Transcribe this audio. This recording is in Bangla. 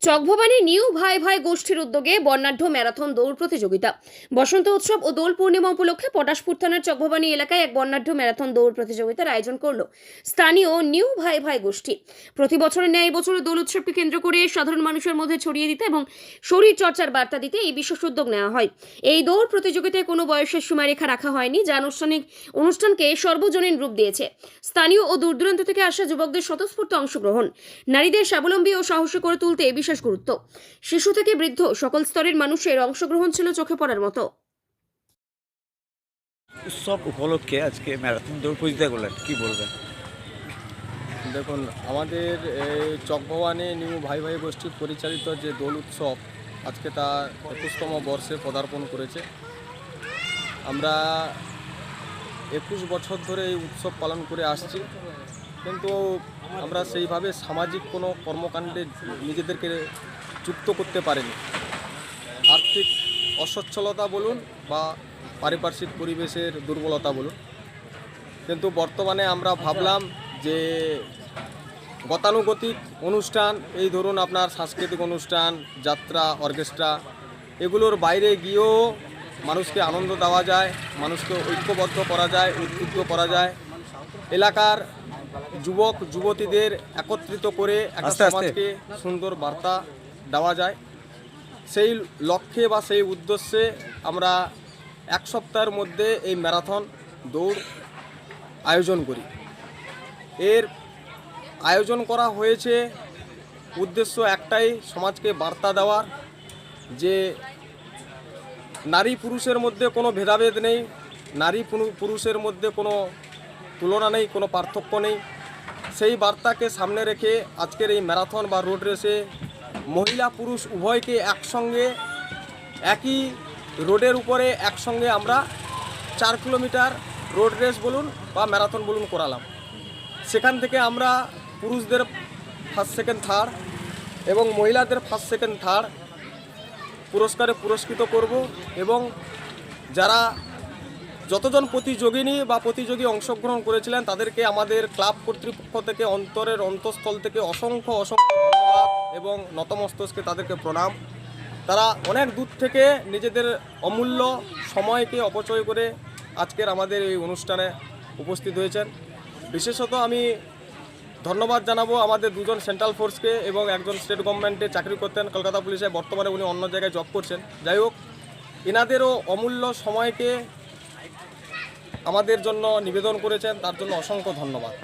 চকভবানী নিউ ভাই ভাই গোষ্ঠীর উদ্যোগে বর্ণাঢ্য ম্যারাথন দৌড় প্রতিযোগিতা। বসন্ত উৎসব ও দোল পূর্ণিমা উপলক্ষে পটাশপুর থানার চকভবানী এলাকায় এক বর্ণাঢ্য ম্যারাথন দৌড় প্রতিযোগিতার আয়োজন করলো স্থানীয় নিউ ভাই ভাই গোষ্ঠী। প্রতি বছরের ন্যায় এবছর দোল উৎসবকে কেন্দ্র করে সাধারণ মানুষের মধ্যে ছড়িয়ে দিতে এবং শরীর চর্চার বার্তা দিতে এই বিশেষ উদ্যোগ নেওয়া হয়। এই দৌড় প্রতিযোগিতায় কোনো বয়সের সীমারেখা রাখা হয়নি, যা অনুষ্ঠানকে সর্বজনীন রূপ দিয়েছে। স্থানীয় ও দূর দূরান্ত থেকে আসা যুবকদের স্বতঃস্ফূর্ত অংশগ্রহণ নারীদের স্বাবলম্বী ও সাহসী করে তুলতে বিশেষ গুরুত্ব। শিশু থেকে বৃদ্ধ সকল স্তরের মানুষের অংশগ্রহণ ছিল চোখে পড়ার মতো। উৎসব উপলক্ষে আজকে ম্যারাথন দৌড় প্রতিযোগিতা করলেন, কি বলবেন? দেখুন, আমাদের এই চকভবানী নিউ ভাই ভাই গোষ্ঠী পরিচালিত যে দোল উৎসব আজকে তা 21তম বর্ষে পদার্পণ করেছে। আমরা 21 বছর ধরে এই উৎসব পালন করে আসছি, কিন্তু আমরা সেইভাবে সামাজিক কোনো কর্মকাণ্ডে নিজেদেরকে যুক্ত করতে পারিনি। আর্থিক অসচ্ছলতা বলুন বা পারিপার্শ্বিক পরিবেশের দুর্বলতা বলুন, কিন্তু বর্তমানে আমরা ভাবলাম যে গতানুগতিক অনুষ্ঠান, এই ধরুন আপনার সাংস্কৃতিক অনুষ্ঠান, যাত্রা, অর্কেস্ট্রা, এগুলোর বাইরে গিয়েও মানুষকে আনন্দ দেওয়া যায়, মানুষকে ঐক্যবদ্ধ করা যায়, উদ্বুদ্ধ করা যায়, এলাকার যুবক যুবতীদের একত্রিত করে একটা সমাজকে সুন্দর বার্তা দেওয়া যায়। সেই লক্ষ্যে বা সেই উদ্দেশ্যে আমরা এক সপ্তাহের মধ্যে এই ম্যারাথন দৌড় আয়োজন করি। এর আয়োজন করা হয়েছে উদ্দেশ্য একটাই, সমাজকে বার্তা দেওয়ার যে নারী পুরুষের মধ্যে কোনো ভেদাভেদ নেই, নারী পুরুষের মধ্যে কোনো তুলনা নেই, কোনো পার্থক্য নেই। সেই বার্তাকে সামনে রেখে আজকের এই ম্যারাথন বা রোড রেসে মহিলা পুরুষ উভয়কে একসঙ্গে একই রোডের উপরে একসঙ্গে আমরা 4 কিলোমিটার রোড রেস বলুন বা ম্যারাথন বলুন করালাম। সেখান থেকে আমরা পুরুষদের ফার্স্ট সেকেন্ড থার্ড এবং মহিলাদের ফার্স্ট সেকেন্ড থার্ড পুরস্কারে পুরস্কৃত করব, এবং যারা যতজন প্রতিযোগিনী বা প্রতিযোগী অংশগ্রহণ করেছিলেন তাদেরকে আমাদের ক্লাব কর্তৃপক্ষ থেকে অন্তরের অন্তঃস্থল থেকে অসংখ্য ধন্যবাদ এবং নতমস্তকে তাদেরকে প্রণাম। তারা অনেক দূর থেকে নিজেদের অমূল্য সময়কে অপচয় করে আজকের আমাদের এই অনুষ্ঠানে উপস্থিত হয়েছেন। বিশেষত আমি ধন্যবাদ জানাবো আমাদের 2জন সেন্ট্রাল ফোর্সকে এবং একজন স্টেট গভর্নমেন্টে চাকরি করতেন কলকাতা পুলিশে, বর্তমানে উনি অন্য জায়গায় জব করছেন। যাই হোক, এনাদেরও অমূল্য সময়কে আমাদের জন্য নিবেদন করেছেন, তার জন্য অসংখ্য ধন্যবাদ।